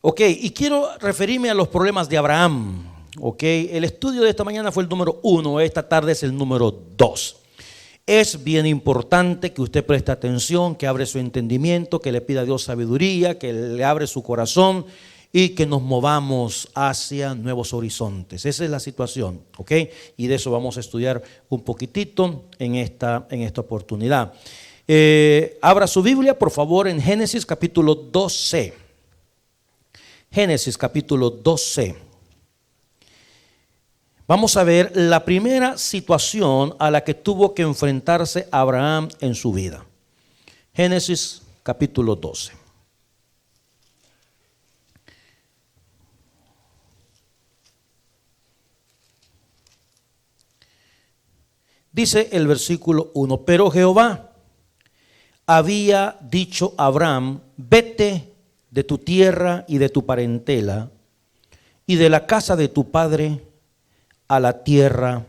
Ok, y quiero referirme a los problemas de Abraham. Ok, el estudio de esta mañana fue el número 1, esta tarde es el número 2. Es bien importante que usted preste atención, que abre su entendimiento, que le pida a Dios sabiduría, que le abre su corazón y que nos movamos hacia nuevos horizontes. Esa es la situación, ¿ok? Y de eso vamos a estudiar un poquitito en esta oportunidad. Abra su Biblia, por favor, en Génesis capítulo 12. Génesis capítulo 12. Vamos a ver la primera situación a la que tuvo que enfrentarse Abraham en su vida. Génesis capítulo 12. Dice el versículo 1, pero Jehová había dicho a Abraham, vete de tu tierra y de tu parentela y de la casa de tu padre a la tierra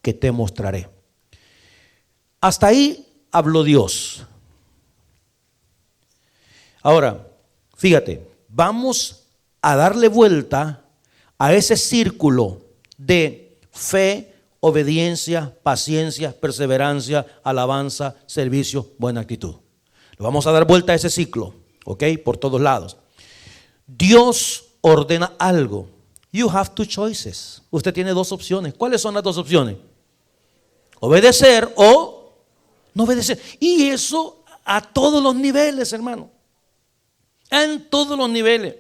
que te mostraré. Hasta ahí habló Dios. Ahora, fíjate, vamos a darle vuelta a ese círculo de fe, obediencia, paciencia, perseverancia, alabanza, servicio, buena actitud. Le vamos a dar vuelta a ese ciclo, ¿ok? Por todos lados. Dios ordena algo. You have two choices. Usted tiene dos opciones. ¿Cuáles son las dos opciones? Obedecer o no obedecer. Y eso a todos los niveles, hermano. En todos los niveles.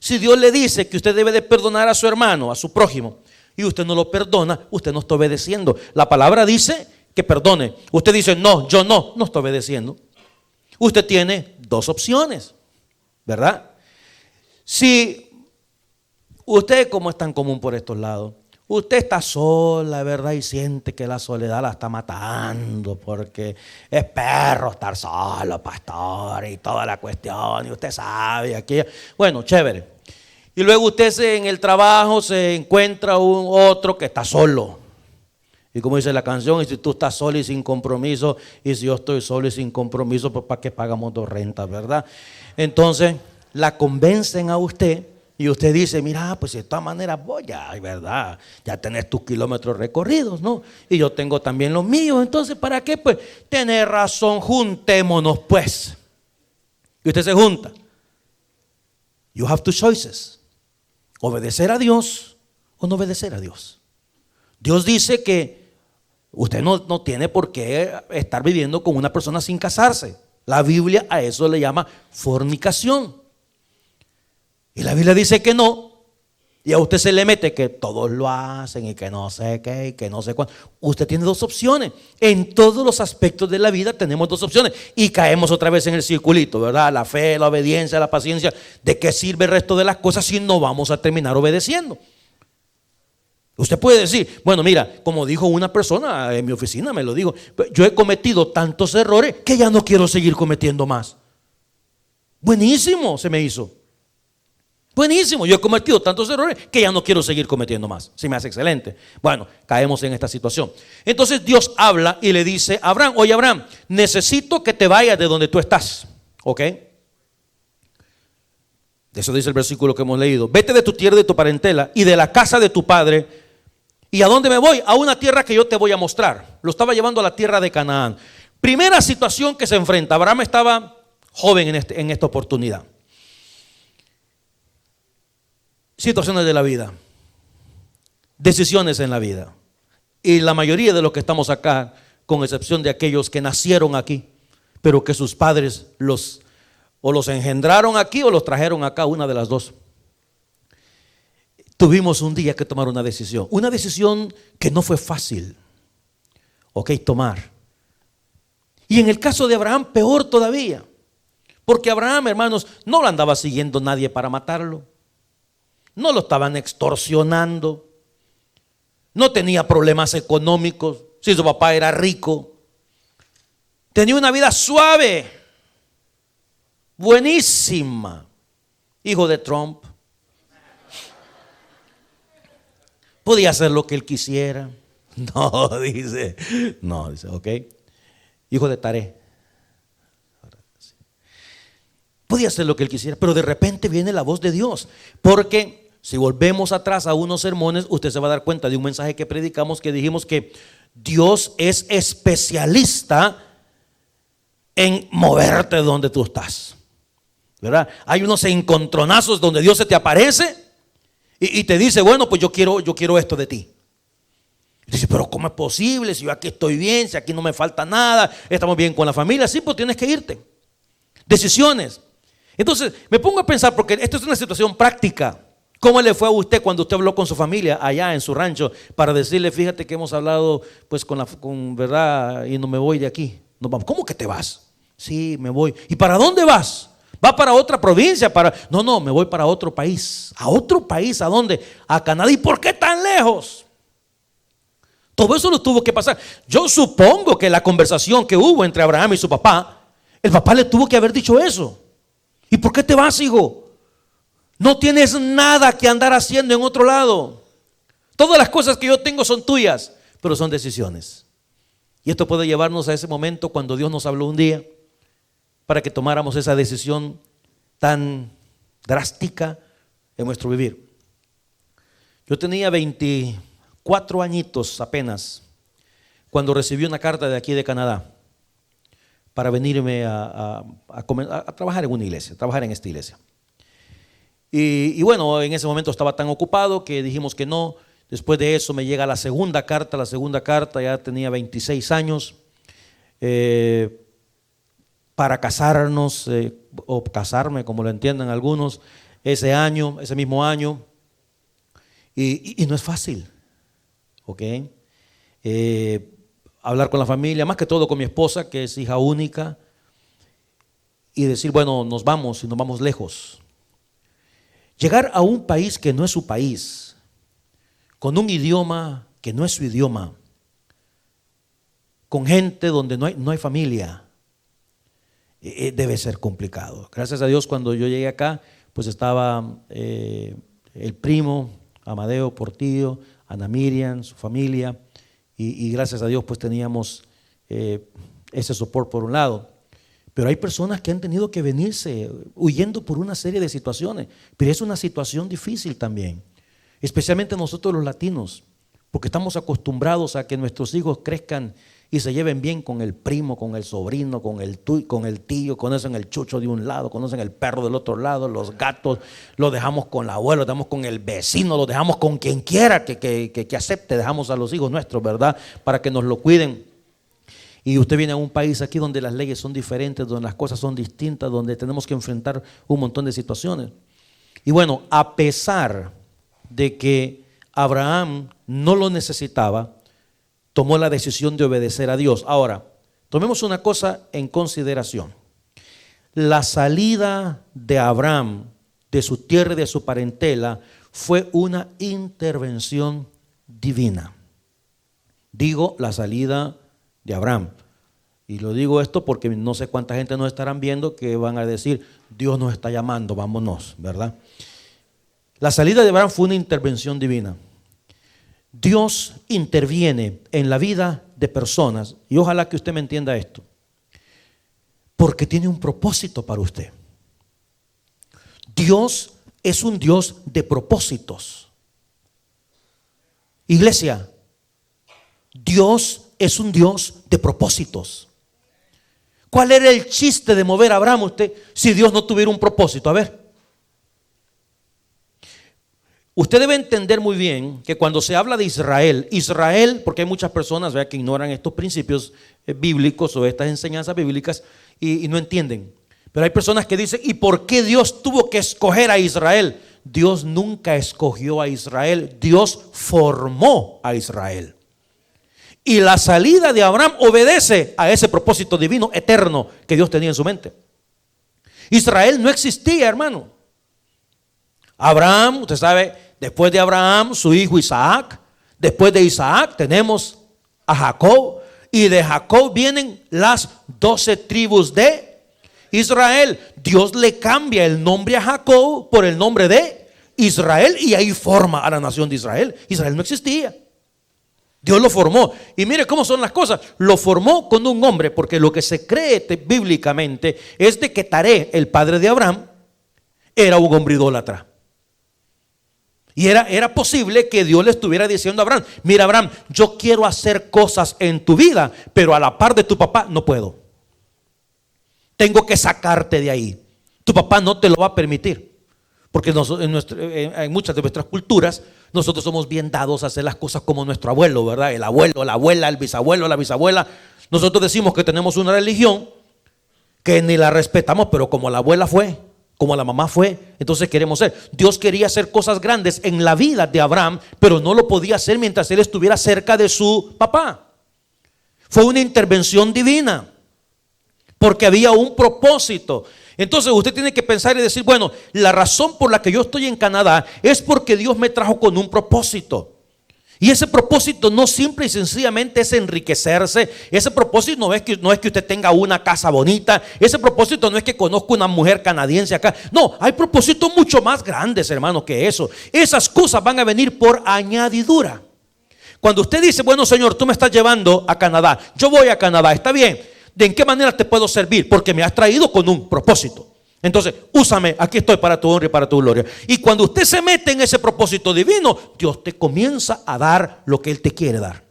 Si Dios le dice que usted debe de perdonar a su hermano, a su prójimo, y usted no lo perdona, usted no está obedeciendo. La palabra dice que perdone. Usted dice, no, yo no estoy obedeciendo. Usted tiene dos opciones, ¿verdad? Si usted, como es tan común por estos lados, usted está sola, ¿verdad? Y siente que la soledad la está matando porque es perro estar solo, pastor, y toda la cuestión, y usted sabe, aquí, bueno, chévere. Y luego usted en el trabajo se encuentra otro que está solo. Y como dice la canción, y si tú estás solo y sin compromiso, y si yo estoy solo y sin compromiso, pues ¿para qué pagamos dos rentas, verdad? Entonces, la convencen a usted y usted dice, mira, pues de todas maneras voy ya, ¿verdad? Ya tenés tus kilómetros recorridos, ¿no? Y yo tengo también los míos, entonces ¿para qué? Pues tenés razón, juntémonos pues. Y usted se junta. You have two choices. Obedecer a Dios o no obedecer a Dios. Dios dice que usted no tiene por qué estar viviendo con una persona sin casarse. La Biblia a eso le llama fornicación. Y la Biblia dice que no. Y a usted se le mete que todos lo hacen y que no sé qué y que no sé cuánto. Usted tiene dos opciones. En todos los aspectos de la vida tenemos dos opciones. Y caemos otra vez en el circulito, ¿verdad? La fe, la obediencia, la paciencia. ¿De qué sirve el resto de las cosas si no vamos a terminar obedeciendo? Usted puede decir, bueno, mira, como dijo una persona en mi oficina, me lo dijo, yo he cometido tantos errores que ya no quiero seguir cometiendo más. Buenísimo se me hizo. Buenísimo, yo he cometido tantos errores que ya no quiero seguir cometiendo más. Se me hace excelente. Bueno, caemos en esta situación. Entonces Dios habla y le dice a Abraham, oye Abraham, necesito que te vayas de donde tú estás. ¿Ok? De eso dice el versículo que hemos leído. Vete de tu tierra, de tu parentela y de la casa de tu padre. ¿Y a dónde me voy? A una tierra que yo te voy a mostrar. Lo estaba llevando a la tierra de Canaán. Primera situación que se enfrenta. Abraham estaba joven en esta oportunidad. Situaciones de la vida, decisiones en la vida. Y la mayoría de los que estamos acá, con excepción de aquellos que nacieron aquí, pero que sus padres los engendraron aquí o los trajeron acá, una de las dos. Tuvimos un día que tomar una decisión que no fue fácil, tomar. Y en el caso de Abraham, peor todavía, porque Abraham, hermanos, no lo andaba siguiendo nadie para matarlo. No lo estaban extorsionando. No tenía problemas económicos. Si su papá era rico. Tenía una vida suave. Buenísima. Hijo de Trump. Podía hacer lo que él quisiera. No, dice, ok. Hijo de Taré. Podía hacer lo que él quisiera, pero de repente viene la voz de Dios. Porque si volvemos atrás a unos sermones, usted se va a dar cuenta de un mensaje que predicamos, que dijimos que Dios es especialista en moverte donde tú estás, ¿verdad? Hay unos encontronazos donde Dios se te aparece y te dice, bueno, pues yo quiero esto de ti. Y dice, pero ¿cómo es posible? Si yo aquí estoy bien, si aquí no me falta nada, estamos bien con la familia. Sí, pues tienes que irte. Decisiones. Entonces me pongo a pensar, porque esto es una situación práctica. ¿Cómo le fue a usted cuando usted habló con su familia allá en su rancho para decirle, fíjate que hemos hablado pues con verdad y no me voy de aquí? Nos vamos. ¿Cómo que te vas? Sí, me voy. ¿Y para dónde vas? ¿Va para otra provincia? No, me voy para otro país. ¿A otro país? ¿A dónde? A Canadá. ¿Y por qué tan lejos? Todo eso lo tuvo que pasar. Yo supongo que la conversación que hubo entre Abraham y su papá, el papá le tuvo que haber dicho eso. ¿Y por qué te vas, hijo? No tienes nada que andar haciendo en otro lado. Todas las cosas que yo tengo son tuyas, pero son decisiones. Y esto puede llevarnos a ese momento cuando Dios nos habló un día para que tomáramos esa decisión tan drástica en nuestro vivir. Yo tenía 24 añitos apenas cuando recibí una carta de aquí de Canadá para venirme a trabajar en una iglesia, trabajar en esta iglesia. Y bueno, en ese momento estaba tan ocupado que dijimos que no. Después de eso me llega la segunda carta, ya tenía 26 años, para casarnos, o casarme, como lo entiendan algunos, ese mismo año. Y no es fácil, ¿ok? Hablar con la familia, más que todo con mi esposa, que es hija única, y decir, bueno, nos vamos y nos vamos lejos. Llegar a un país que no es su país, con un idioma que no es su idioma, con gente donde no hay familia, debe ser complicado. Gracias a Dios, cuando yo llegué acá, pues estaba el primo, Amadeo Portillo, Ana Miriam, su familia, y gracias a Dios pues teníamos ese soporte por un lado. Pero hay personas que han tenido que venirse huyendo por una serie de situaciones, pero es una situación difícil también, especialmente nosotros los latinos, porque estamos acostumbrados a que nuestros hijos crezcan y se lleven bien con el primo, con el sobrino, con el tío, conocen el chucho de un lado, conocen el perro del otro lado, los gatos, los dejamos con el abuelo, los dejamos con el vecino, los dejamos con quien quiera que acepte, dejamos a los hijos nuestros, ¿verdad? Para que nos lo cuiden. Y usted viene a un país aquí donde las leyes son diferentes, donde las cosas son distintas, donde tenemos que enfrentar un montón de situaciones. Y bueno, a pesar de que Abraham no lo necesitaba, tomó la decisión de obedecer a Dios. Ahora, tomemos una cosa en consideración. La salida de Abraham de su tierra y de su parentela fue una intervención divina. Digo, la salida de Abraham. Y lo digo esto porque no sé cuánta gente nos estarán viendo que van a decir, Dios nos está llamando, vámonos, ¿verdad? La salida de Abraham fue una intervención divina. Dios interviene en la vida de personas, y ojalá que usted me entienda esto, porque tiene un propósito para usted. Dios es un Dios de propósitos. Iglesia, Dios es un Dios de propósitos. ¿Cuál era el chiste de mover a Abraham usted si Dios no tuviera un propósito? A ver. Usted debe entender muy bien que cuando se habla de Israel, porque hay muchas personas, ¿verdad?, que ignoran estos principios bíblicos o estas enseñanzas bíblicas y no entienden. Pero hay personas que dicen, ¿y por qué Dios tuvo que escoger a Israel? Dios nunca escogió a Israel, Dios formó a Israel. Y la salida de Abraham obedece a ese propósito divino eterno que Dios tenía en su mente. Israel no existía, hermano. Abraham, usted sabe, después de Abraham, su hijo Isaac. Después de Isaac tenemos a Jacob. Y de Jacob vienen las 12 tribus de Israel. Dios le cambia el nombre a Jacob por el nombre de Israel y ahí forma a la nación de Israel. Israel no existía. Dios lo formó. Y mire cómo son las cosas. Lo formó con un hombre, porque lo que se cree bíblicamente es de que Taré, el padre de Abraham, era un hombre idólatra. Y era posible que Dios le estuviera diciendo a Abraham: mira, Abraham, yo quiero hacer cosas en tu vida, pero a la par de tu papá no puedo. Tengo que sacarte de ahí. Tu papá no te lo va a permitir. Porque en muchas de nuestras culturas nosotros somos bien dados a hacer las cosas como nuestro abuelo, ¿verdad? El abuelo, la abuela, el bisabuelo, la bisabuela. Nosotros decimos que tenemos una religión que ni la respetamos, pero como la abuela fue, como la mamá fue, entonces queremos ser. Dios quería hacer cosas grandes en la vida de Abraham, pero no lo podía hacer mientras él estuviera cerca de su papá. Fue una intervención divina, porque había un propósito. Entonces usted tiene que pensar y decir: bueno, la razón por la que yo estoy en Canadá es porque Dios me trajo con un propósito. Y ese propósito no simple y sencillamente es enriquecerse. Ese propósito no es que usted tenga una casa bonita. Ese propósito no es que conozca una mujer canadiense acá. No, hay propósitos mucho más grandes, hermano, que eso. Esas cosas van a venir por añadidura. Cuando usted dice: bueno, Señor, tú me estás llevando a Canadá, yo voy a Canadá, está bien. ¿De en qué manera te puedo servir? Porque me has traído con un propósito. Entonces, úsame, aquí estoy para tu honra y para tu gloria. Y cuando usted se mete en ese propósito divino, Dios te comienza a dar lo que Él te quiere dar.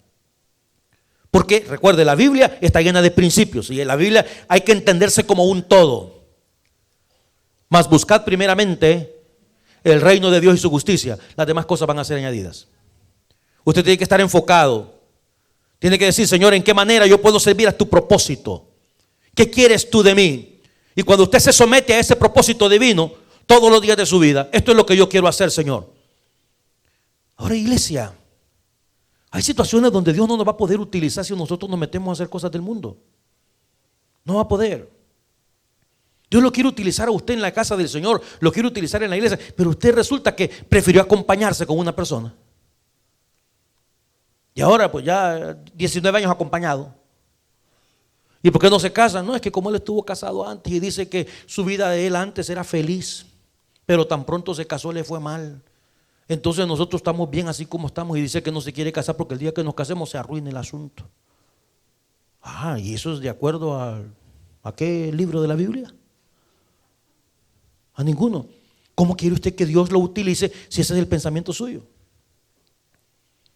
Porque recuerde, la Biblia está llena de principios, y en la Biblia hay que entenderse como un todo. Mas buscad primeramente el reino de Dios y su justicia. Las demás cosas van a ser añadidas. Usted tiene que estar enfocado. Tiene que decir: Señor, ¿en qué manera yo puedo servir a tu propósito? ¿Qué quieres tú de mí? Y cuando usted se somete a ese propósito divino todos los días de su vida: esto es lo que yo quiero hacer, Señor. Ahora, iglesia, hay situaciones donde Dios no nos va a poder utilizar si nosotros nos metemos a hacer cosas del mundo. No va a poder. Dios lo quiere utilizar a usted en la casa del Señor, lo quiere utilizar en la iglesia, pero usted resulta que prefirió acompañarse con una persona. Y ahora pues ya 19 años acompañado. ¿Y por qué no se casa? No, es que como él estuvo casado antes y dice que su vida de él antes era feliz, pero tan pronto se casó le fue mal. Entonces nosotros estamos bien así como estamos, y dice que no se quiere casar porque el día que nos casemos se arruine el asunto. ¿Y eso es de acuerdo a qué libro de la Biblia? A ninguno. ¿Cómo quiere usted que Dios lo utilice si ese es el pensamiento suyo?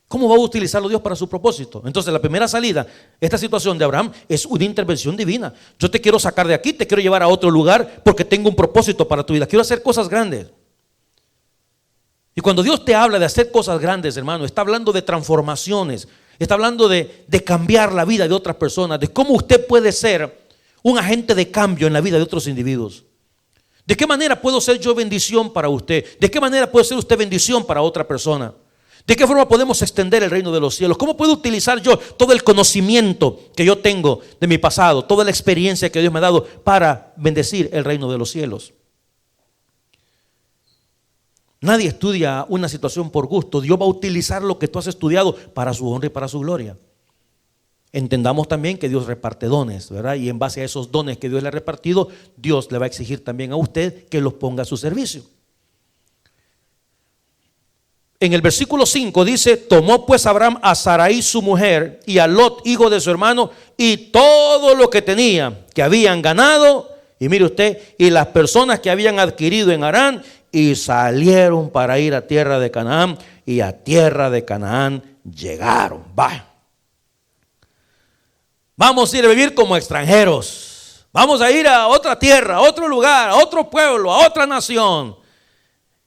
¿Cómo va a utilizarlo Dios para su propósito? Entonces la primera salida, esta situación de Abraham, es una intervención divina. Yo te quiero sacar de aquí, te quiero llevar a otro lugar porque tengo un propósito para tu vida. Quiero hacer cosas grandes. Y cuando Dios te habla de hacer cosas grandes, hermano, está hablando de transformaciones. Está hablando de cambiar la vida de otras personas, de cómo usted puede ser un agente de cambio en la vida de otros individuos. ¿De qué manera puedo ser yo bendición para usted? ¿De qué manera puede ser usted bendición para otra persona? ¿De qué forma podemos extender el reino de los cielos? ¿Cómo puedo utilizar yo todo el conocimiento que yo tengo de mi pasado, toda la experiencia que Dios me ha dado para bendecir el reino de los cielos? Nadie estudia una situación por gusto. Dios va a utilizar lo que tú has estudiado para su honra y para su gloria. Entendamos también que Dios reparte dones, ¿verdad? Y en base a esos dones que Dios le ha repartido, Dios le va a exigir también a usted que los ponga a su servicio. En el versículo 5 dice: tomó pues Abraham a Sarai su mujer y a Lot hijo de su hermano y todo lo que tenía, que habían ganado, y mire usted, y las personas que habían adquirido en Harán, y salieron para ir a tierra de Canaán, y a tierra de Canaán llegaron. Vamos a ir a vivir como extranjeros. Vamos a ir a otra tierra, a otro lugar, a otro pueblo, a otra nación.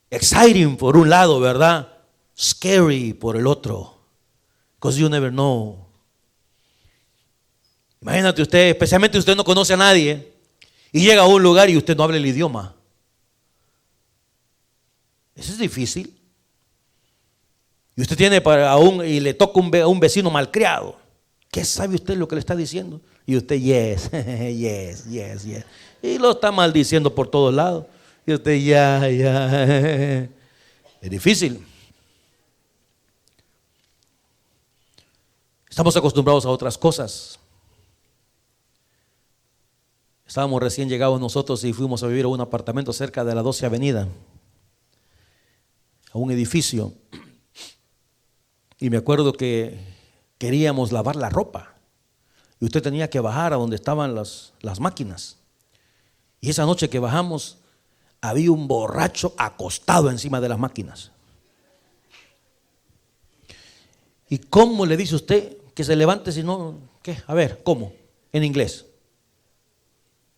Exciting por un lado, ¿verdad? Scary por el otro, because you never know. Imagínate usted, especialmente usted no conoce a nadie y llega a un lugar y usted no habla el idioma. Eso es difícil. Y usted tiene y le toca un vecino malcriado. ¿Qué sabe usted lo que le está diciendo? Y usted, yes, yes, yes, yes. Y lo está maldiciendo por todos lados. Y usted, ya. Es difícil. Estamos acostumbrados a otras cosas. Estábamos recién llegados nosotros y fuimos a vivir a un apartamento cerca de la 12 Avenida, a un edificio. Y me acuerdo que queríamos lavar la ropa. Y usted tenía que bajar a donde estaban las máquinas. Y esa noche que bajamos, había un borracho acostado encima de las máquinas. ¿Y cómo le dice usted que se levante si no? ¿Qué? A ver, ¿cómo? En inglés.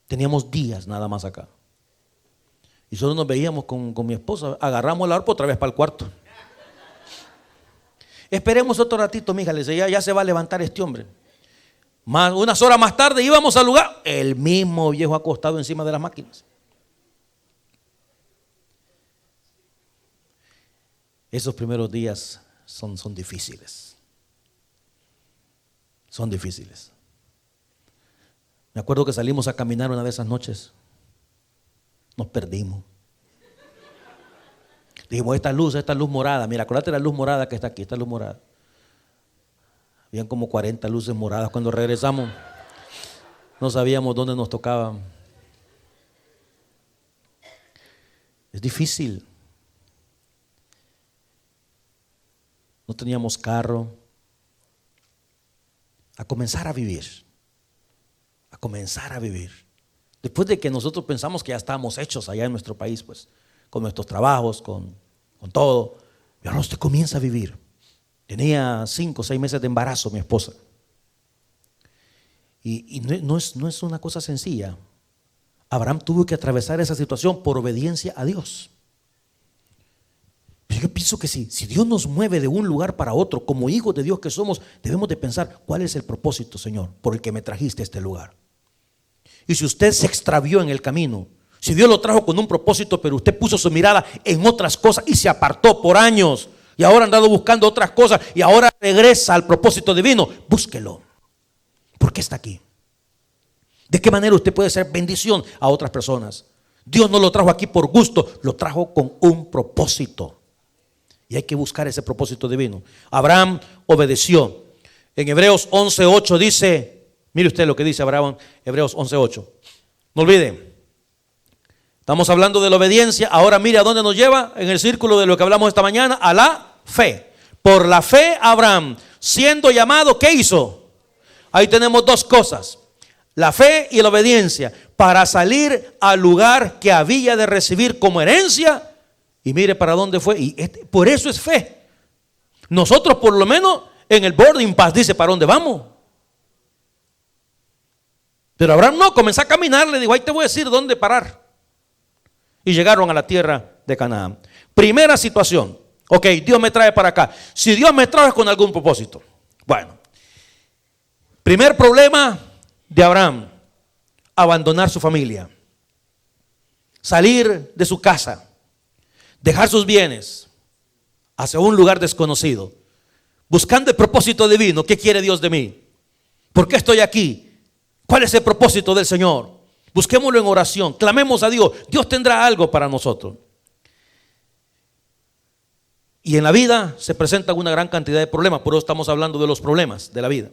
Teníamos días nada más acá. Y solo nos veíamos con mi esposa. Agarramos la arpa otra vez para el cuarto. Esperemos otro ratito, mija. Le decía, ya se va a levantar este hombre. Unas horas más tarde íbamos al lugar. El mismo viejo acostado encima de las máquinas. Esos primeros días son difíciles. Son difíciles. Me acuerdo que salimos a caminar una de esas noches. Nos perdimos. Dijimos, esta luz morada. Mira, acuérdate la luz morada que está aquí, esta luz morada. Habían como 40 luces moradas. Cuando regresamos, no sabíamos dónde nos tocaban. Es difícil. No teníamos carro. A comenzar a vivir. A comenzar a vivir. Después de que nosotros pensamos que ya estábamos hechos allá en nuestro país, pues, con nuestros trabajos, con todo. Y ahora usted comienza a vivir. Tenía 5 o 6 meses de embarazo mi esposa. Y no es una cosa sencilla. Abraham tuvo que atravesar esa situación por obediencia a Dios. Pero yo pienso que si Dios nos mueve de un lugar para otro, como hijos de Dios que somos, debemos de pensar, ¿cuál es el propósito, Señor, por el que me trajiste a este lugar? Y si usted se extravió en el camino, si Dios lo trajo con un propósito, pero usted puso su mirada en otras cosas y se apartó por años, y ahora ha andado buscando otras cosas, y ahora regresa al propósito divino, búsquelo. ¿Por qué está aquí? ¿De qué manera usted puede ser bendición a otras personas? Dios no lo trajo aquí por gusto, lo trajo con un propósito. Y hay que buscar ese propósito divino. Abraham obedeció. En Hebreos 11:8 dice, mire usted lo que dice Abraham, Hebreos 11:8. No olvide, estamos hablando de la obediencia. Ahora mire a dónde nos lleva en el círculo de lo que hablamos esta mañana, a la fe. Por la fe Abraham, siendo llamado, ¿qué hizo? Ahí tenemos dos cosas, la fe y la obediencia, para salir al lugar que había de recibir como herencia. Y mire para dónde fue. Y por eso es fe. Nosotros por lo menos en el boarding pass dice para dónde vamos. Pero Abraham no, comenzó a caminar. Le dijo, ahí te voy a decir dónde parar. Y llegaron a la tierra de Canaán. Primera situación. Ok, Dios me trae para acá. Si Dios me trae es con algún propósito. Bueno, primer problema de Abraham: abandonar su familia, salir de su casa, dejar sus bienes hacia un lugar desconocido, buscando el propósito divino. ¿Qué quiere Dios de mí? ¿Por qué estoy aquí? ¿Cuál es el propósito del Señor? Busquémoslo en oración, clamemos a Dios. Dios tendrá algo para nosotros. Y en la vida se presentan una gran cantidad de problemas. Por eso estamos hablando de los problemas de la vida.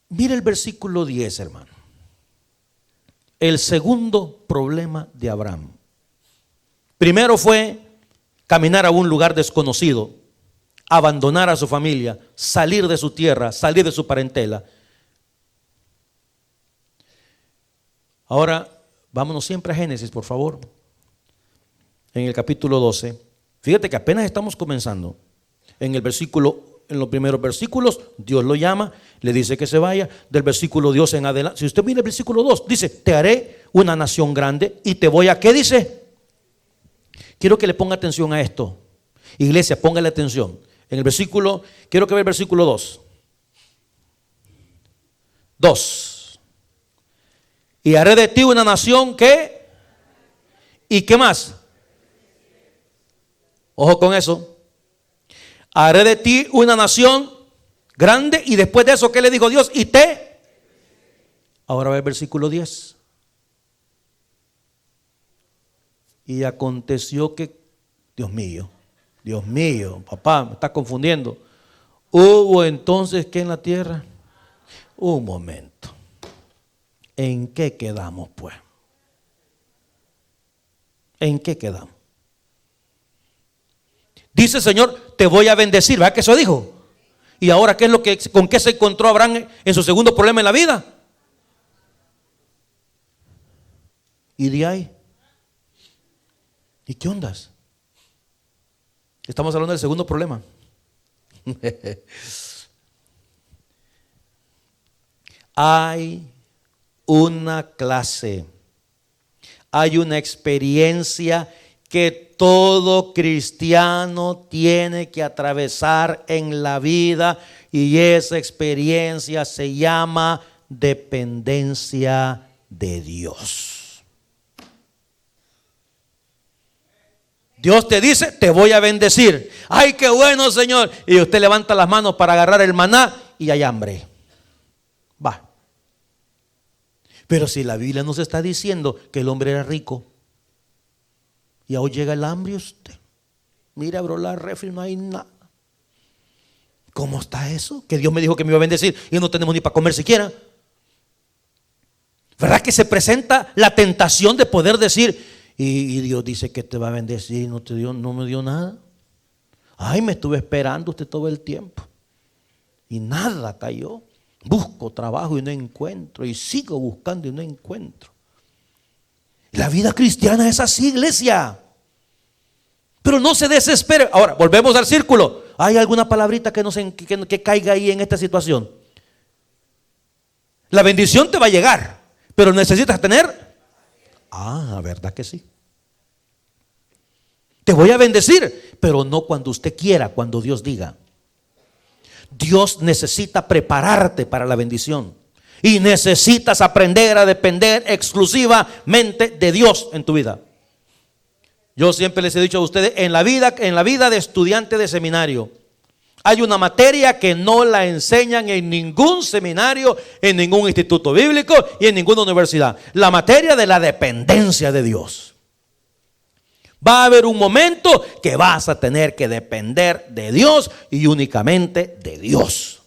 Mire el versículo 10, hermano. El segundo problema de Abraham. Primero fue caminar a un lugar desconocido, abandonar a su familia, salir de su tierra, salir de su parentela. Ahora, vámonos siempre a Génesis, por favor. En el capítulo 12. Fíjate que apenas estamos comenzando. En los primeros versículos, Dios lo llama, le dice que se vaya. Del versículo 2 en adelante, si usted mira el versículo 2, dice, te haré una nación grande y te voy a, ¿qué dice? Quiero que le ponga atención a esto. Iglesia, póngale atención. En el versículo, quiero que vea el versículo 2. 2. Y haré de ti una nación que, ¿y qué más? Ojo con eso. Haré de ti una nación grande. Y después de eso, ¿qué le dijo Dios? Y te. Ahora ve el versículo 10. Y aconteció que, Dios mío, papá, me está confundiendo. Hubo entonces que en la tierra, un momento, ¿en qué quedamos pues? ¿En qué quedamos? Dice el Señor, te voy a bendecir. ¿Verdad que eso dijo? Y ahora, ¿con qué se encontró Abraham en su segundo problema en la vida? ¿Y de ahí? ¿Y qué ondas? Estamos hablando del segundo problema. Hay una clase, hay una experiencia que todo cristiano tiene que atravesar en la vida, y esa experiencia se llama dependencia de Dios. Dios te dice, te voy a bendecir. Ay, qué bueno, Señor. Y usted levanta las manos para agarrar el maná y hay hambre. Va. Pero si la Biblia nos está diciendo que el hombre era rico, y hoy llega el hambre, usted mira, bro, la refri, no hay nada. ¿Cómo está eso? Que Dios me dijo que me iba a bendecir y no tenemos ni para comer siquiera. ¿Verdad que se presenta la tentación de poder decir, y Dios dice que te va a bendecir y no me dio nada? Ay, me estuve esperando usted todo el tiempo y nada cayó. Busco trabajo y no encuentro, y sigo buscando y no encuentro. La vida cristiana es así, iglesia. Pero no se desespere. Ahora, volvemos al círculo. ¿Hay alguna palabrita que caiga ahí en esta situación? La bendición te va a llegar, pero necesitas tener. ¿Verdad que sí? Te voy a bendecir, pero no cuando usted quiera, cuando Dios diga. Dios necesita prepararte para la bendición, y necesitas aprender a depender exclusivamente de Dios en tu vida. Yo siempre les he dicho a ustedes, en la vida de estudiante de seminario, hay una materia que no la enseñan en ningún seminario, en ningún instituto bíblico y en ninguna universidad: la materia de la dependencia de Dios. Va a haber un momento que vas a tener que depender de Dios y únicamente de Dios.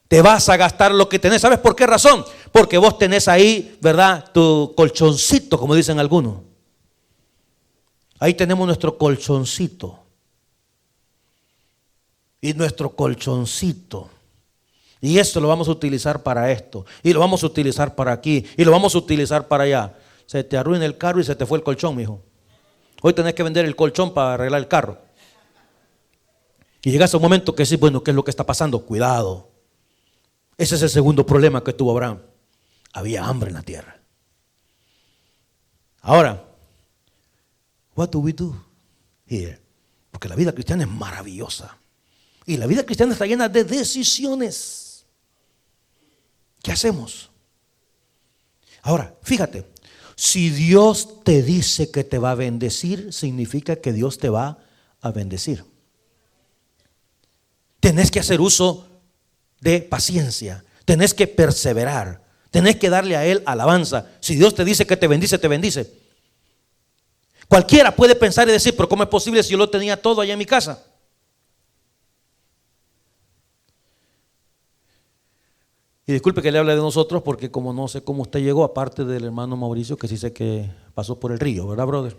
Te vas a gastar lo que tenés. ¿Sabes por qué razón? Porque vos tenés ahí, ¿verdad?, tu colchoncito, como dicen algunos. Ahí tenemos nuestro colchoncito. Y nuestro colchoncito. Y esto lo vamos a utilizar para esto. Y lo vamos a utilizar para aquí. Y lo vamos a utilizar para allá. Se te arruina el carro y se te fue el colchón, mijo. Hoy tenés que vender el colchón para arreglar el carro. Y llegas a un momento que decís, bueno, ¿qué es lo que está pasando? Cuidado. Ese es el segundo problema que tuvo Abraham. Había hambre en la tierra. Ahora, what do we do here? Porque la vida cristiana es maravillosa. Y la vida cristiana está llena de decisiones. ¿Qué hacemos? Ahora, fíjate. Si Dios te dice que te va a bendecir, significa que Dios te va a bendecir. Tenés que hacer uso de paciencia. Tenés que perseverar. Tenés que darle a Él alabanza. Si Dios te dice que te bendice, te bendice. Cualquiera puede pensar y decir, pero ¿cómo es posible si yo lo tenía todo allá en mi casa? Y disculpe que le hable de nosotros, porque como no sé cómo usted llegó, aparte del hermano Mauricio, que sí sé que pasó por el río, ¿verdad, brother?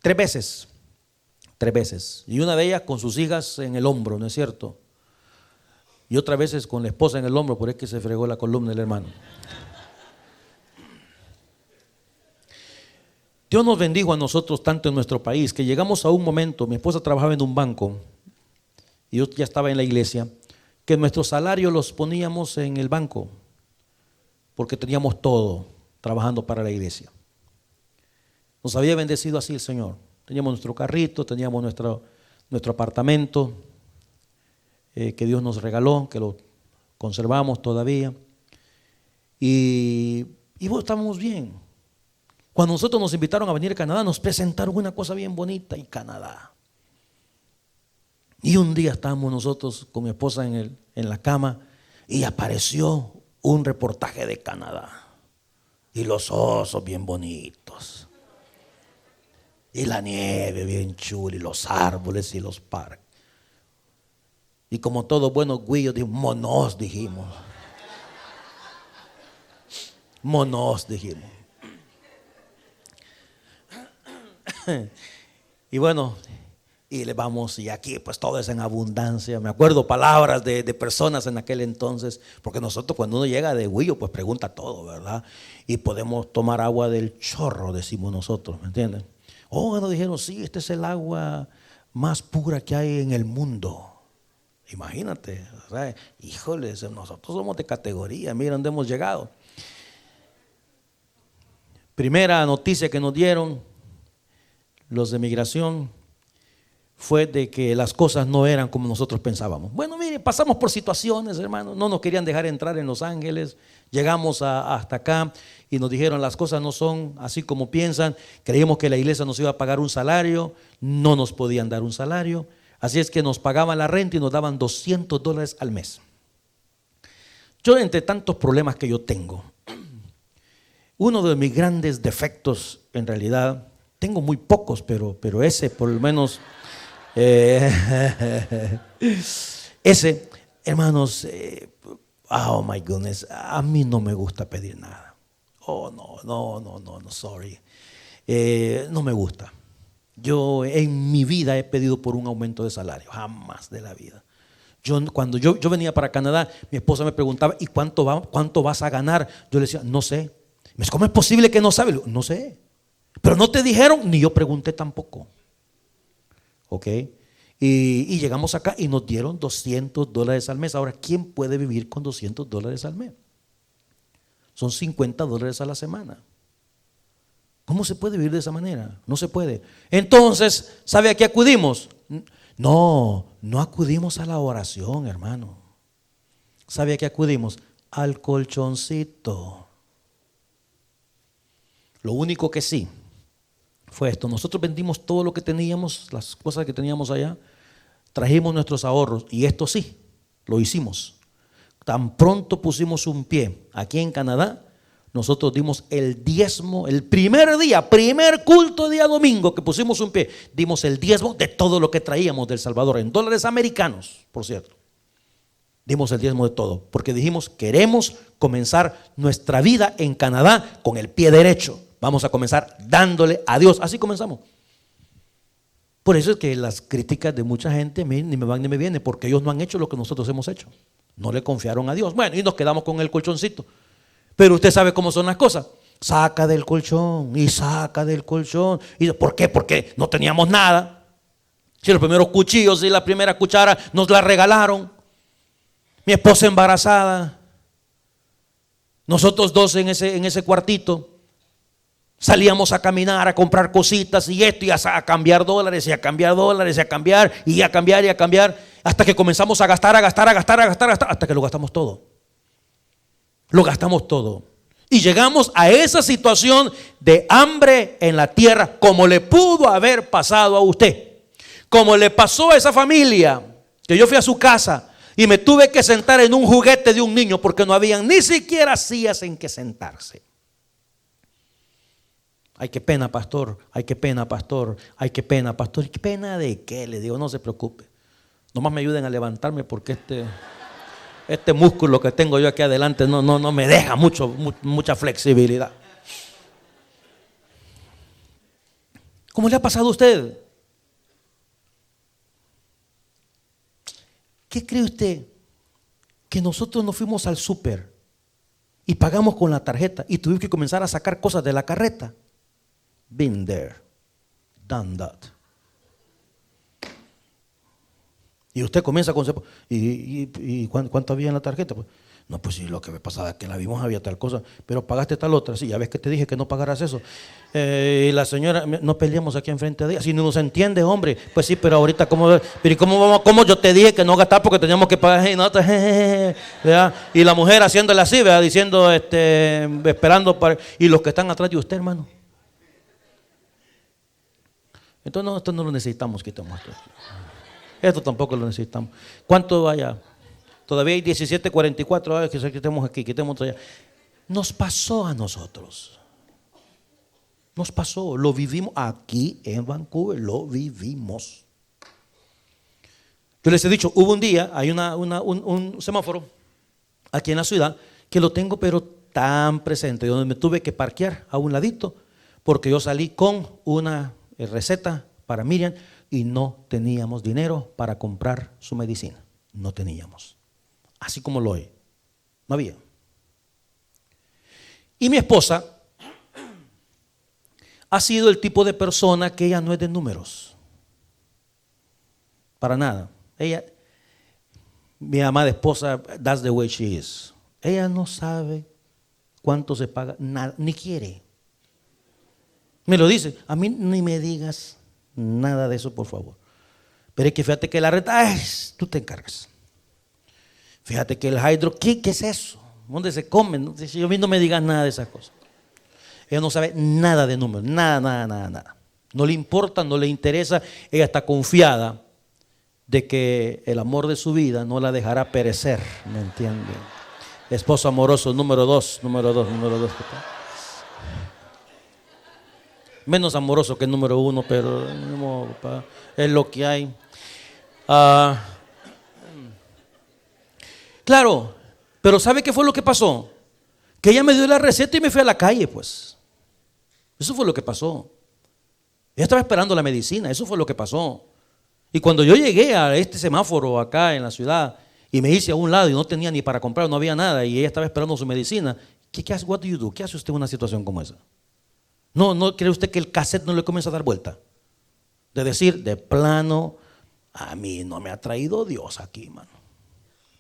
3 veces. 3 veces. Y una de ellas con sus hijas en el hombro, ¿no es cierto? Y otras veces con la esposa en el hombro, por eso es que se fregó la columna del hermano. Dios nos bendijo a nosotros tanto en nuestro país, que llegamos a un momento, mi esposa trabajaba en un banco, y yo ya estaba en la iglesia, que nuestros salarios los poníamos en el banco, porque teníamos todo trabajando para la iglesia. Nos había bendecido así el Señor. Teníamos nuestro carrito, teníamos nuestro apartamento que Dios nos regaló, que lo conservamos todavía. Y estábamos bien. Cuando nosotros nos invitaron a venir a Canadá, nos presentaron una cosa bien bonita en Canadá. Y un día estábamos nosotros con mi esposa en la cama y apareció un reportaje de Canadá. Y los osos bien bonitos. Y la nieve bien chula, y los árboles y los parques. Y como todos buenos güillos, monos dijimos. Monos dijimos. Y bueno, y le vamos, y aquí pues todo es en abundancia. Me acuerdo palabras de personas en aquel entonces, porque nosotros cuando uno llega de Huillo pues pregunta todo, ¿verdad? Y podemos tomar agua del chorro, decimos nosotros, ¿me entienden? Oh, nos dijeron, sí, este es el agua más pura que hay en el mundo. Imagínate, o sea, híjoles, nosotros somos de categoría, miren dónde hemos llegado. Primera noticia que nos dieron los de migración fue de que las cosas no eran como nosotros pensábamos. Bueno, mire, pasamos por situaciones, hermano, no nos querían dejar entrar en Los Ángeles, llegamos hasta acá y nos dijeron las cosas no son así como piensan, creímos que la iglesia nos iba a pagar un salario, no nos podían dar un salario, así es que nos pagaban la renta y nos daban $200 al mes. Yo, entre tantos problemas que yo tengo, uno de mis grandes defectos, en realidad, tengo muy pocos, pero ese por lo menos, ese, hermanos, oh my goodness, a mí no me gusta pedir nada. Oh, no, sorry. No me gusta. Yo en mi vida he pedido por un aumento de salario, jamás de la vida. Cuando yo venía para Canadá, mi esposa me preguntaba, ¿y cuánto vas a ganar? Yo le decía, no sé. Me dice, ¿cómo es posible que no sabe? Le digo, no sé. Pero no te dijeron, ni yo pregunté tampoco. ¿Ok? Y llegamos acá y nos dieron $200 al mes. Ahora, ¿quién puede vivir con $200 al mes? Son $50 a la semana. ¿Cómo se puede vivir de esa manera? No se puede. Entonces, ¿sabe a qué acudimos? No acudimos a la oración, hermano. ¿Sabe a qué acudimos? Al colchoncito. Lo único que sí fue esto: nosotros vendimos todo lo que teníamos, las cosas que teníamos allá, trajimos nuestros ahorros, y esto sí, lo hicimos. Tan pronto pusimos un pie aquí en Canadá, nosotros dimos el diezmo, el primer culto día domingo que pusimos un pie, dimos el diezmo de todo lo que traíamos del Salvador, en dólares americanos, por cierto. Dimos el diezmo de todo, porque dijimos, queremos comenzar nuestra vida en Canadá con el pie derecho. Vamos a comenzar dándole a Dios. Así comenzamos. Por eso es que las críticas de mucha gente a mí ni me van ni me vienen, porque ellos no han hecho lo que nosotros hemos hecho. No le confiaron a Dios. Bueno, y nos quedamos con el colchoncito. Pero usted sabe cómo son las cosas. Saca del colchón y saca del colchón. ¿Y por qué? Porque no teníamos nada. Si los primeros cuchillos y la primera cuchara nos la regalaron. Mi esposa embarazada. Nosotros dos en ese cuartito. Salíamos a caminar, a comprar cositas y esto, y a cambiar dólares, y a cambiar dólares, y a cambiar, y a cambiar, y a cambiar, hasta que comenzamos a gastar, hasta que lo gastamos todo. Lo gastamos todo. Y llegamos a esa situación de hambre en la tierra, como le pudo haber pasado a usted, como le pasó a esa familia, que yo fui a su casa y me tuve que sentar en un juguete de un niño porque no habían ni siquiera sillas en que sentarse. Ay, qué pena, pastor. Ay, qué pena, pastor. Ay, qué pena, pastor. ¿Qué pena de qué? Le digo, no se preocupe. Nomás me ayuden a levantarme porque este músculo que tengo yo aquí adelante no me deja mucha flexibilidad. ¿Cómo le ha pasado a usted? ¿Qué cree usted? Que nosotros nos fuimos al súper y pagamos con la tarjeta y tuvimos que comenzar a sacar cosas de la carreta. Been there, done that. Y usted comienza con ¿y cuánto había en la tarjeta? Pues, no, pues sí, lo que me pasaba es que la vimos, había tal cosa, pero pagaste tal otra. Sí, ya ves que te dije que no pagaras eso. Y la señora, no peleamos aquí enfrente de ella. Si no nos entiende, hombre, pues sí, pero ahorita, ¿cómo yo te dije que no gastar porque teníamos que pagar? Y la mujer haciéndole así, ¿verdad? Diciendo, esperando y los que están atrás de usted, hermano. Entonces, no, esto no lo necesitamos, quitamos esto. Esto tampoco lo necesitamos. ¿Cuánto vaya? Todavía hay 17:44, que quitemos aquí, quitemos allá. Nos pasó a nosotros. Nos pasó, lo vivimos aquí en Vancouver, lo vivimos. Yo les he dicho, hubo un día, hay un semáforo aquí en la ciudad que lo tengo pero tan presente, donde me tuve que parquear a un ladito porque yo salí con una receta para Miriam y no teníamos dinero para comprar su medicina. No teníamos. Así como lo oye. No había. Y mi esposa ha sido el tipo de persona que ella no es de números. Para nada. Ella, mi amada esposa, that's the way she is. Ella no sabe cuánto se paga, nada, ni quiere. Me lo dice, a mí ni me digas nada de eso, por favor. Pero es que fíjate que la renta, tú te encargas. Fíjate que el hydro, ¿qué es eso? ¿Dónde se come? A mí no me digas nada de esas cosas. Ella no sabe nada de números, nada. No le importa, no le interesa. Ella está confiada de que el amor de su vida no la dejará perecer, ¿me entiende? Esposo amoroso número dos. Menos amoroso que el número 1, pero no, es lo que hay. Claro, pero ¿sabe qué fue lo que pasó? Que ella me dio la receta y me fui a la calle, pues. Eso fue lo que pasó. Ella estaba esperando la medicina, eso fue lo que pasó. Y cuando yo llegué a este semáforo acá en la ciudad y me hice a un lado y no tenía ni para comprar, no había nada y ella estaba esperando su medicina, ¿qué hace? What do you do? ¿Qué hace usted en una situación como esa? ¿No cree usted que el cassette no le comienza a dar vuelta? De decir, de plano, a mí no me ha traído Dios aquí, mano.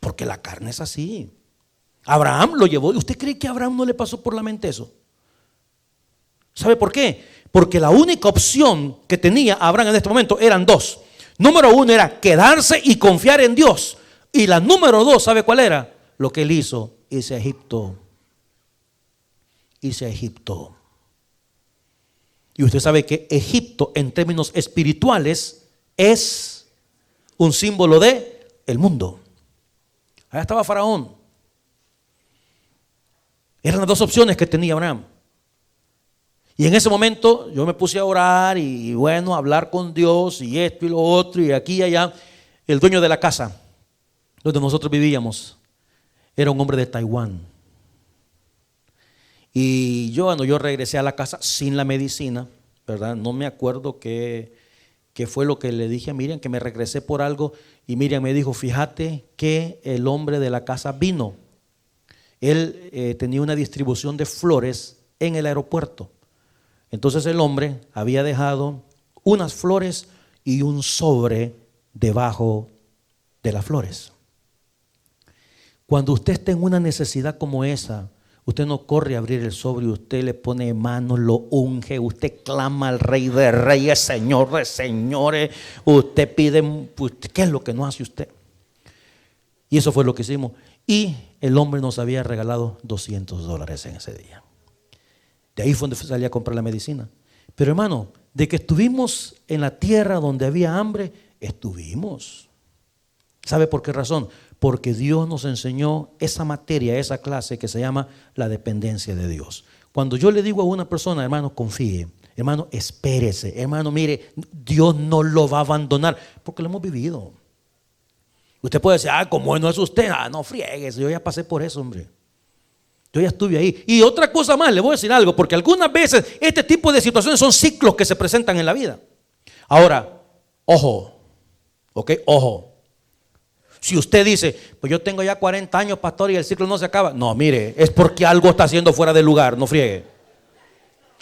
Porque la carne es así. Abraham lo llevó. ¿Usted cree que a Abraham no le pasó por la mente eso? ¿Sabe por qué? Porque la única opción que tenía Abraham en este momento eran dos. Número 1 era quedarse y confiar en Dios. Y la número 2, ¿sabe cuál era? Lo que él hizo, irse a Egipto. Y usted sabe que Egipto en términos espirituales es un símbolo de el mundo. Allá estaba Faraón. Eran las dos opciones que tenía Abraham. Y en ese momento yo me puse a orar y bueno, a hablar con Dios y esto y lo otro y aquí y allá. El dueño de la casa donde nosotros vivíamos era un hombre de Taiwán. Y yo regresé a la casa sin la medicina, ¿verdad? No me acuerdo qué fue lo que le dije a Miriam, que me regresé por algo. Y Miriam me dijo, fíjate que el hombre de la casa vino. Él tenía una distribución de flores en el aeropuerto. Entonces el hombre había dejado unas flores y un sobre debajo de las flores. Cuando usted esté en una necesidad como esa, usted no corre a abrir el sobre, usted le pone manos, lo unge, usted clama al Rey de Reyes, Señor de Señores, usted pide, ¿qué es lo que no hace usted? Y eso fue lo que hicimos. Y el hombre nos había regalado $200 en ese día. De ahí fue donde salí a comprar la medicina. Pero hermano, de que estuvimos en la tierra donde había hambre, estuvimos. ¿Sabe por qué razón? Porque Dios nos enseñó esa materia, esa clase que se llama la dependencia de Dios. Cuando yo le digo a una persona, hermano, confíe, hermano, espérese, hermano, mire, Dios no lo va a abandonar, porque lo hemos vivido. Usted puede decir, ¿cómo no es usted? No friegues, yo ya pasé por eso, hombre. Yo ya estuve ahí. Y otra cosa más, le voy a decir algo, porque algunas veces este tipo de situaciones son ciclos que se presentan en la vida. Ahora, ojo, ¿ok? Ojo. Si usted dice, pues yo tengo ya 40 años, pastor, y el ciclo no se acaba. No, mire, es porque algo está haciendo fuera de lugar, no friegue.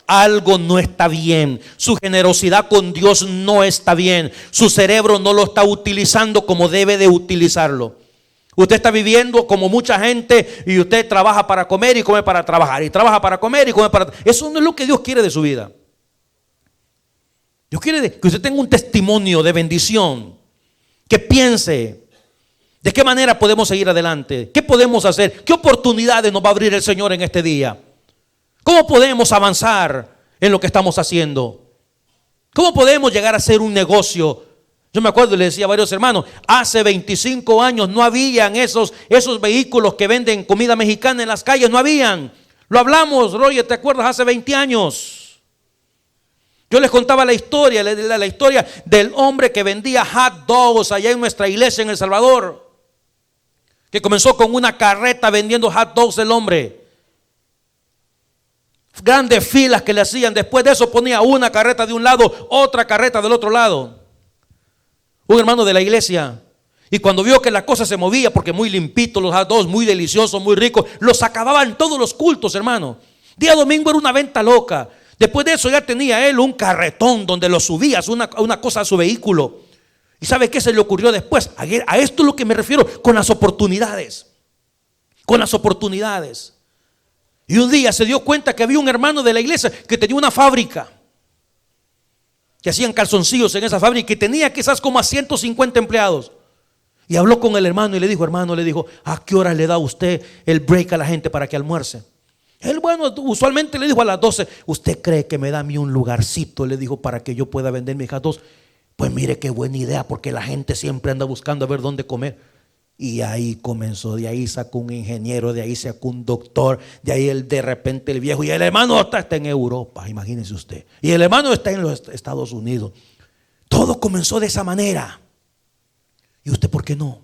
Algo no está bien. Su generosidad con Dios no está bien. Su cerebro no lo está utilizando como debe de utilizarlo. Usted está viviendo como mucha gente y usted trabaja para comer y come para trabajar. Y trabaja para comer y come para... Eso no es lo que Dios quiere de su vida. Dios quiere que usted tenga un testimonio de bendición. Que piense... ¿De qué manera podemos seguir adelante? ¿Qué podemos hacer? ¿Qué oportunidades nos va a abrir el Señor en este día? ¿Cómo podemos avanzar en lo que estamos haciendo? ¿Cómo podemos llegar a hacer un negocio? Yo me acuerdo y le decía a varios hermanos, hace 25 años no habían esos vehículos que venden comida mexicana en las calles, no habían. Lo hablamos, Roger, ¿te acuerdas? Hace 20 años. Yo les contaba la historia del hombre que vendía hot dogs allá en nuestra iglesia en El Salvador. Que comenzó con una carreta vendiendo hot dogs el hombre. grandes filas que le hacían. Después de eso ponía una carreta de un lado, otra carreta del otro lado. Un hermano de la iglesia, y cuando vio que la cosa se movía, porque muy limpito los hot dogs, muy deliciosos, muy ricos, los acababan todos los cultos, hermano. Día domingo era una venta loca. Después de eso ya tenía él un carretón donde lo subías, una cosa a su vehículo. ¿Y sabe qué se le ocurrió después? A esto es lo que me refiero con las oportunidades. Con las oportunidades. Y un día se dio cuenta que había un hermano de la iglesia que tenía una fábrica, que hacían calzoncillos en esa fábrica, y tenía quizás como a 150 empleados. Y habló con el hermano y le dijo, hermano, ¿a qué hora le da usted el break a la gente para que almuerce? Él, bueno, usualmente le dijo a las 12. ¿Usted cree que me da a mí un lugarcito? Le dijo, para que yo pueda vender mis hot dogs. Pues mire qué buena idea, porque la gente siempre anda buscando a ver dónde comer. Y ahí comenzó, de ahí sacó un ingeniero, de ahí sacó un doctor, de ahí de repente el viejo. Y el hermano está en Europa, imagínense usted. Y el hermano está en los Estados Unidos. Todo comenzó de esa manera. ¿Y usted por qué no?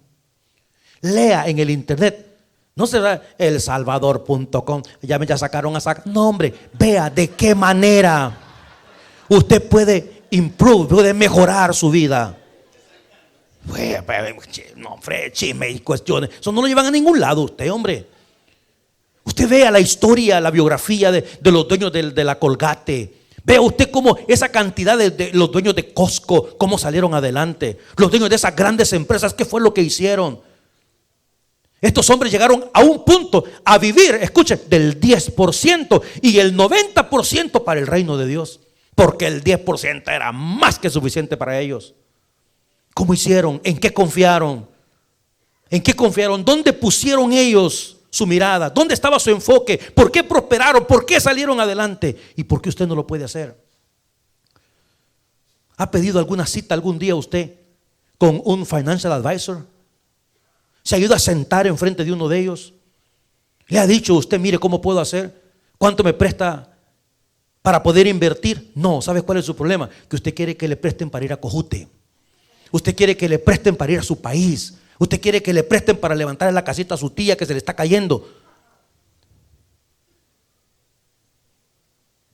Lea en el internet. No será elsalvador.com. Ya sacaron a sacar. No, hombre, vea de qué manera usted puede puede mejorar su vida. No, hombre, chisme y cuestiones. Eso no lo llevan a ningún lado usted, hombre. Usted vea la historia, la biografía de los dueños de la Colgate. Vea usted cómo esa cantidad de los dueños de Costco, cómo salieron adelante. Los dueños de esas grandes empresas, ¿qué fue lo que hicieron? Estos hombres llegaron a un punto a vivir, escuchen, del 10% y el 90% para el reino de Dios. Porque el 10% era más que suficiente para ellos. ¿Cómo hicieron? ¿En qué confiaron? ¿En qué confiaron? ¿Dónde pusieron ellos su mirada? ¿Dónde estaba su enfoque? ¿Por qué prosperaron? ¿Por qué salieron adelante? ¿Y por qué usted no lo puede hacer? ¿Ha pedido alguna cita algún día usted con un financial advisor? ¿Se ha ido a sentar enfrente de uno de ellos? ¿Le ha dicho usted, mire cómo puedo hacer? ¿Cuánto me presta para poder invertir? No, ¿sabe cuál es su problema? Que usted quiere que le presten para ir a Cojute. Usted quiere que le presten para ir a su país. Usted quiere que le presten para levantar la casita a su tía que se le está cayendo.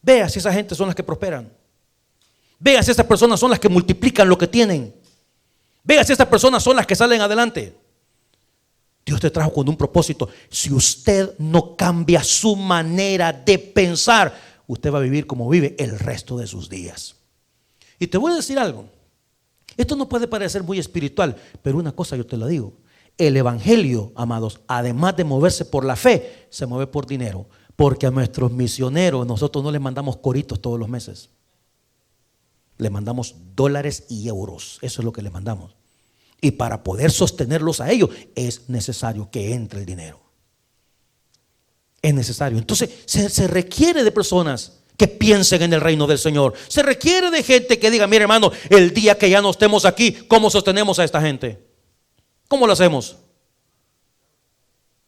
Vea si esas gente son las que prosperan. Vea si esas personas son las que multiplican lo que tienen. Vea si esas personas son las que salen adelante. Dios te trajo con un propósito. Si usted no cambia su manera de pensar, usted va a vivir como vive el resto de sus días. Y te voy a decir algo. Esto no puede parecer muy espiritual, pero una cosa yo te la digo. El evangelio, amados, además de moverse por la fe, se mueve por dinero. Porque a nuestros misioneros nosotros no les mandamos coritos todos los meses. Les mandamos dólares y euros. Eso es lo que les mandamos. Y para poder sostenerlos a ellos es necesario que entre el dinero. Es necesario. Entonces se requiere de personas que piensen en el reino del Señor. Se requiere de gente que diga, mire hermano, el día que ya no estemos aquí, ¿cómo sostenemos a esta gente? ¿Cómo lo hacemos?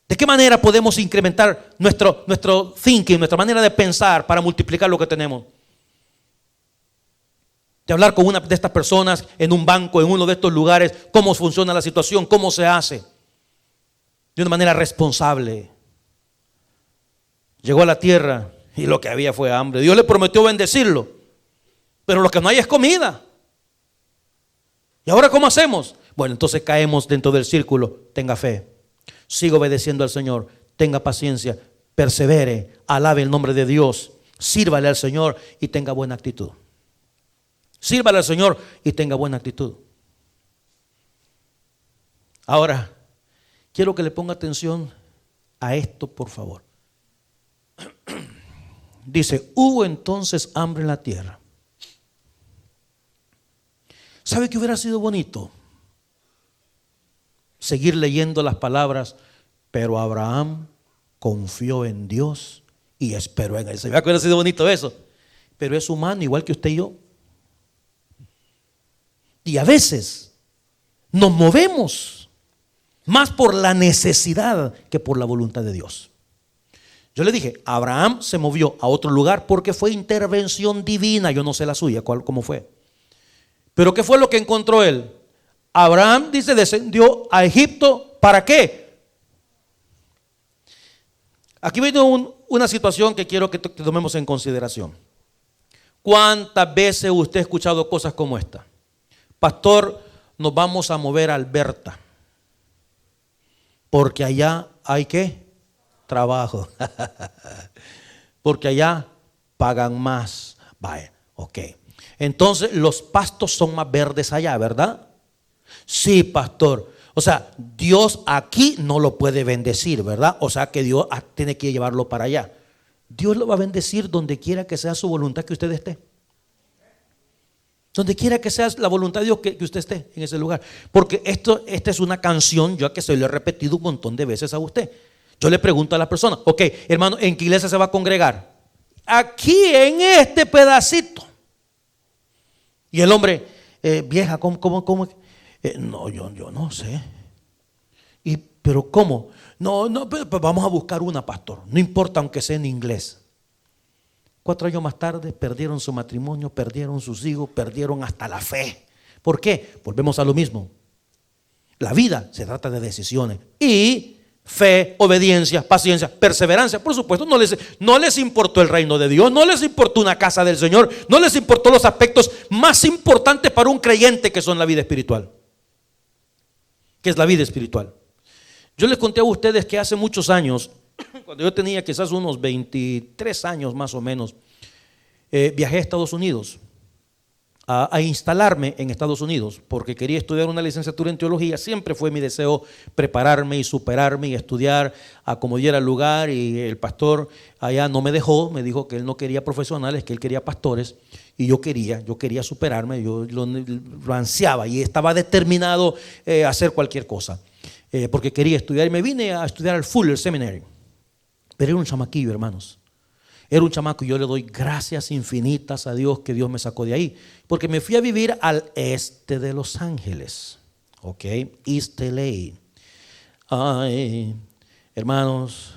¿De qué manera podemos incrementar nuestro thinking, nuestra manera de pensar para multiplicar lo que tenemos? De hablar con una de estas personas en un banco, en uno de estos lugares, cómo funciona la situación, cómo se hace, de una manera responsable. Llegó a la tierra y lo que había fue hambre. Dios le prometió bendecirlo, pero lo que no hay es comida. ¿Y ahora cómo hacemos? Bueno, entonces caemos dentro del círculo. Tenga fe, siga obedeciendo al Señor, tenga paciencia, persevere, alabe el nombre de Dios, sírvale al Señor y tenga buena actitud. Sírvale al Señor y tenga buena actitud. Ahora, quiero que le ponga atención a esto, por favor. Dice, hubo entonces hambre en la tierra. ¿Sabe qué hubiera sido bonito? Seguir leyendo las palabras, pero Abraham confió en Dios y esperó en él. ¿Se ve que hubiera sido bonito eso? Pero es humano, igual que usted y yo. Y a veces nos movemos más por la necesidad que por la voluntad de Dios. Yo le dije, Abraham se movió a otro lugar porque fue intervención divina. Yo no sé la suya, cómo fue. Pero ¿qué fue lo que encontró él? Abraham, dice, descendió a Egipto. ¿Para qué? Aquí viene una situación que quiero que tomemos en consideración. ¿Cuántas veces usted ha escuchado cosas como esta? Pastor, nos vamos a mover a Alberta, porque allá hay ¿qué? Trabajo. Porque allá pagan más. Vaya, ok. Entonces los pastos son más verdes allá, ¿verdad? Sí, pastor. O sea, Dios aquí no lo puede bendecir, ¿verdad? O sea que Dios tiene que llevarlo para allá. Dios lo va a bendecir donde quiera que sea su voluntad que usted esté. Donde quiera que sea la voluntad de Dios que usted esté en ese lugar. Porque esta es una canción, yo que se lo he repetido un montón de veces a usted. Yo le pregunto a la persona, ok, hermano, ¿en qué iglesia se va a congregar? Aquí en este pedacito. Y el hombre, vieja, ¿cómo? No, yo no sé. ¿Pero cómo? No, pues vamos a buscar una, pastor. No importa aunque sea en inglés. 4 años más tarde perdieron su matrimonio, perdieron sus hijos, perdieron hasta la fe. ¿Por qué? Volvemos a lo mismo. La vida se trata de decisiones. Y fe, obediencia, paciencia, perseverancia. Por supuesto, no les importó el reino de Dios, no les importó una casa del Señor, no les importó los aspectos más importantes para un creyente, que son la vida espiritual. ¿Qué es la vida espiritual? Yo les conté a ustedes que hace muchos años, cuando yo tenía quizás unos 23 años más o menos, viajé a Estados Unidos a instalarme en Estados Unidos porque quería estudiar una licenciatura en teología. Siempre fue mi deseo prepararme y superarme y estudiar a como diera el lugar, y el pastor allá no me dejó, me dijo que él no quería profesionales, que él quería pastores, y yo quería superarme, yo lo ansiaba y estaba determinado a hacer cualquier cosa, porque quería estudiar, y me vine a estudiar al Fuller Seminary. Pero era un chamaquillo, hermanos. Era un chamaco, y yo le doy gracias infinitas a Dios que Dios me sacó de ahí, porque me fui a vivir al este de Los Ángeles, ok, East LA. Ay, hermanos,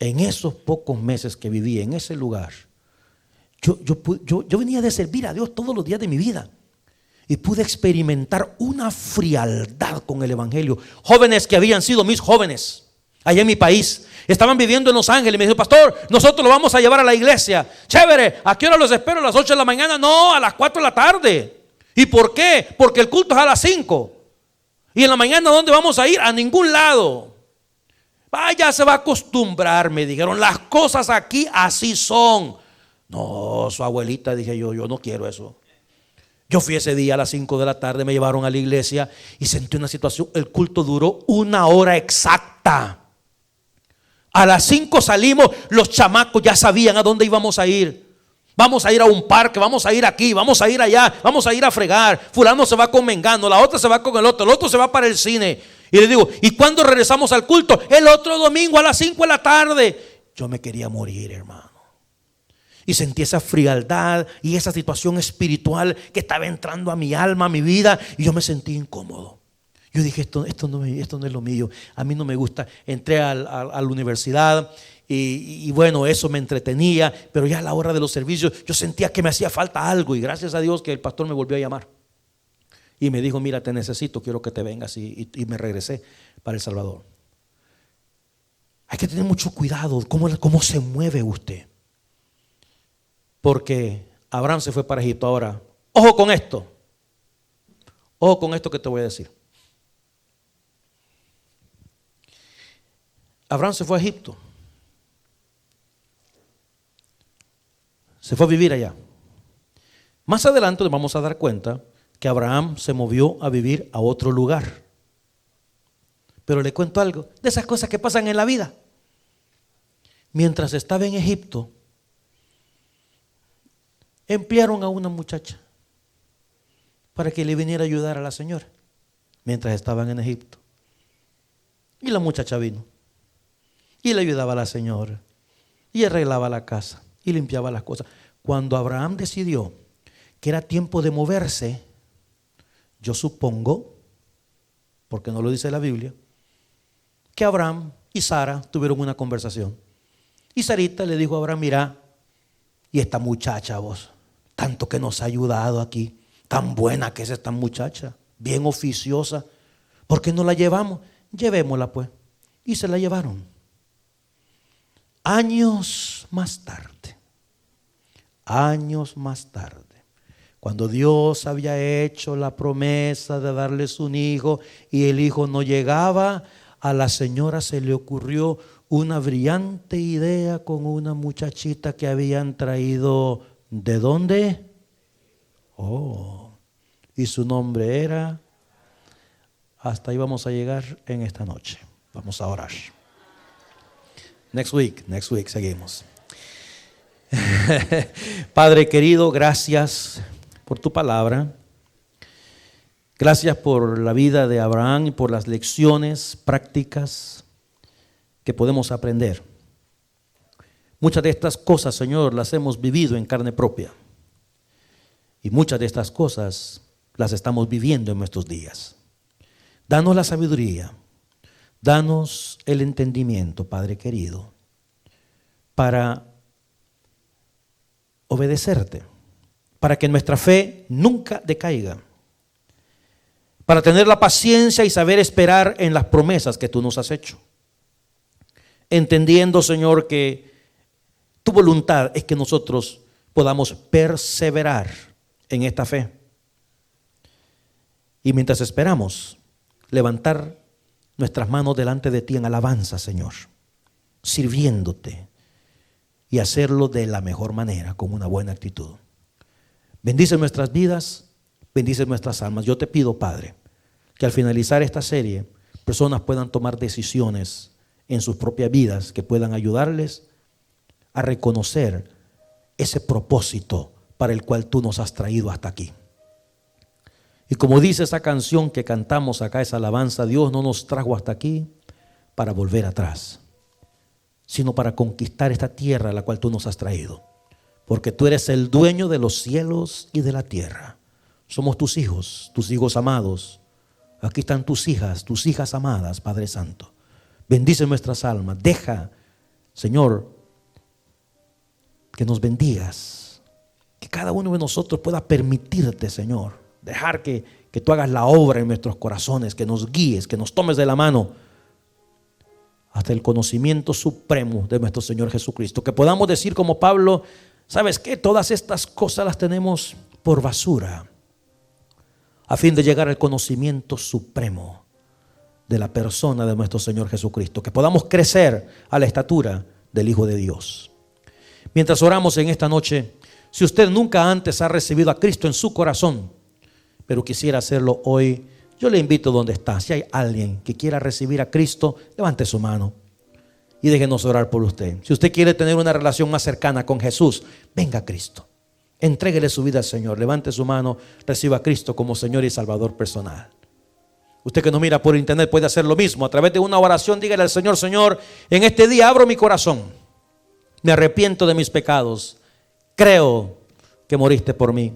en esos pocos meses que viví en ese lugar, yo venía de servir a Dios todos los días de mi vida, y pude experimentar una frialdad con el evangelio. Jóvenes que habían sido mis jóvenes allá en mi país estaban viviendo en Los Ángeles, y me dijo, pastor, nosotros lo vamos a llevar a la iglesia. Chévere, ¿a qué hora los espero? ¿A las 8 de la mañana? No, a las 4 de la tarde. ¿Y por qué? Porque el culto es a las 5. Y en la mañana, ¿dónde vamos a ir? A ningún lado. Vaya, se va a acostumbrar, me dijeron, las cosas aquí así son. No, su abuelita, dije yo no quiero eso. Yo fui ese día a las 5 de la tarde, me llevaron a la iglesia y sentí una situación. El culto duró 1 hora exacta. A las 5 salimos, los chamacos ya sabían a dónde íbamos a ir. Vamos a ir a un parque, vamos a ir aquí, vamos a ir allá, vamos a ir a fregar. Fulano se va con Mengano, la otra se va con el otro se va para el cine. Y le digo, ¿y cuándo regresamos al culto? El otro domingo a las 5 de la tarde. Yo me quería morir, hermano. Y sentí esa frialdad y esa situación espiritual que estaba entrando a mi alma, a mi vida, y yo me sentí incómodo. Yo dije, esto no es lo mío, a mí no me gusta. Entré a la universidad y bueno, eso me entretenía, pero ya a la hora de los servicios yo sentía que me hacía falta algo, y gracias a Dios que el pastor me volvió a llamar y me dijo, mira, te necesito, quiero que te vengas, y me regresé para El Salvador. Hay que tener mucho cuidado cómo se mueve usted, porque Abraham se fue para Egipto. Ahora, ojo con esto que te voy a decir. Abraham se fue a Egipto, se fue a vivir allá. Más adelante nos vamos a dar cuenta que Abraham se movió a vivir a otro lugar. Pero le cuento algo de esas cosas que pasan en la vida. Mientras estaba en Egipto, emplearon a una muchacha para que le viniera a ayudar a la señora mientras estaban en Egipto. Y la muchacha vino y le ayudaba a la señora, y arreglaba la casa y limpiaba las cosas. Cuando Abraham decidió que era tiempo de moverse, yo supongo, porque no lo dice la Biblia, que Abraham y Sara tuvieron una conversación. Y Sarita le dijo a Abraham, mira, y esta muchacha, vos, tanto que nos ha ayudado aquí, tan buena que es esta muchacha, bien oficiosa, ¿por qué no la llevamos? Llevémosla pues. Y se la llevaron. Años más tarde, cuando Dios había hecho la promesa de darles un hijo y el hijo no llegaba, a la señora se le ocurrió una brillante idea con una muchachita que habían traído. ¿De dónde? Y su nombre era. Hasta ahí vamos a llegar en esta noche. Vamos a orar. Next week seguimos. Padre querido, gracias por tu palabra. Gracias por la vida de Abraham y por las lecciones prácticas que podemos aprender. Muchas de estas cosas, Señor, las hemos vivido en carne propia. Y muchas de estas cosas las estamos viviendo en nuestros días. Danos la sabiduría, danos el entendimiento, Padre querido, para obedecerte, para que nuestra fe nunca decaiga, para tener la paciencia y saber esperar en las promesas que tú nos has hecho. Entendiendo, Señor, que tu voluntad es que nosotros podamos perseverar en esta fe. Y mientras esperamos, levantar nuestras manos delante de ti en alabanza, Señor, sirviéndote y hacerlo de la mejor manera, con una buena actitud. Bendice nuestras vidas, bendice nuestras almas. Yo te pido, Padre, que al finalizar esta serie, personas puedan tomar decisiones en sus propias vidas que puedan ayudarles a reconocer ese propósito para el cual tú nos has traído hasta aquí. Y como dice esa canción que cantamos acá, esa alabanza, Dios no nos trajo hasta aquí para volver atrás, sino para conquistar esta tierra a la cual tú nos has traído. Porque tú eres el dueño de los cielos y de la tierra. Somos tus hijos amados. Aquí están tus hijas amadas, Padre Santo. Bendice nuestras almas. Deja, Señor, que nos bendigas. Que cada uno de nosotros pueda permitirte, Señor, dejar que tú hagas la obra en nuestros corazones, que nos guíes, que nos tomes de la mano hasta el conocimiento supremo de nuestro Señor Jesucristo. Que podamos decir como Pablo, ¿sabes qué? Todas estas cosas las tenemos por basura, a fin de llegar al conocimiento supremo de la persona de nuestro Señor Jesucristo. Que podamos crecer a la estatura del Hijo de Dios. Mientras oramos en esta noche, si usted nunca antes ha recibido a Cristo en su corazón, pero quisiera hacerlo hoy, yo le invito donde está. Si hay alguien que quiera recibir a Cristo, levante su mano y déjenos orar por usted. Si usted quiere tener una relación más cercana con Jesús, venga a Cristo. Entréguele su vida al Señor. Levante su mano, reciba a Cristo como Señor y Salvador personal. Usted que nos mira por internet puede hacer lo mismo. A través de una oración, dígale al Señor: Señor, en este día abro mi corazón. Me arrepiento de mis pecados. Creo que moriste por mí.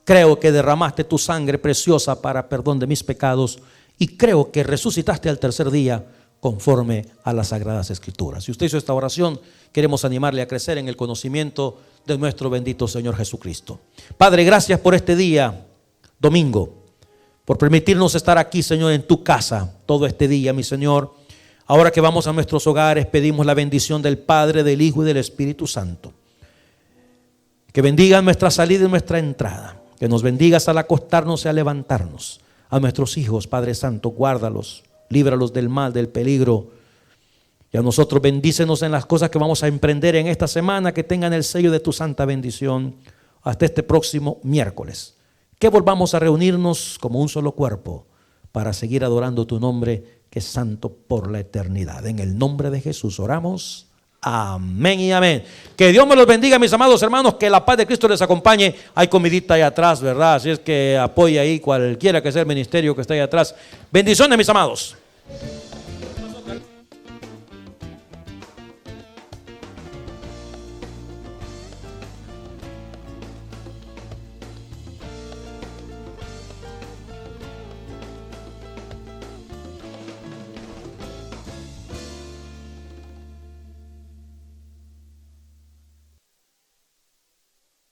Creo que derramaste tu sangre preciosa para perdón de mis pecados. Y creo que resucitaste al tercer día conforme a las Sagradas Escrituras. Si usted hizo esta oración, queremos animarle a crecer en el conocimiento de nuestro bendito Señor Jesucristo. Padre, gracias por este día, domingo, por permitirnos estar aquí, Señor, en tu casa todo este día, mi Señor. Ahora que vamos a nuestros hogares, pedimos la bendición del Padre, del Hijo y del Espíritu Santo. Que bendiga nuestra salida y nuestra entrada. Que nos bendigas al acostarnos y al levantarnos. A nuestros hijos, Padre Santo, guárdalos, líbralos del mal, del peligro. Y a nosotros bendícenos en las cosas que vamos a emprender en esta semana, que tengan el sello de tu santa bendición hasta este próximo miércoles. Que volvamos a reunirnos como un solo cuerpo para seguir adorando tu nombre, que es santo por la eternidad. En el nombre de Jesús oramos. Amén y amén. Que Dios me los bendiga, mis amados hermanos. Que la paz de Cristo les acompañe. Hay comidita ahí atrás, ¿verdad? Así es que apoye ahí cualquiera que sea el ministerio que esté ahí atrás. Bendiciones, mis amados.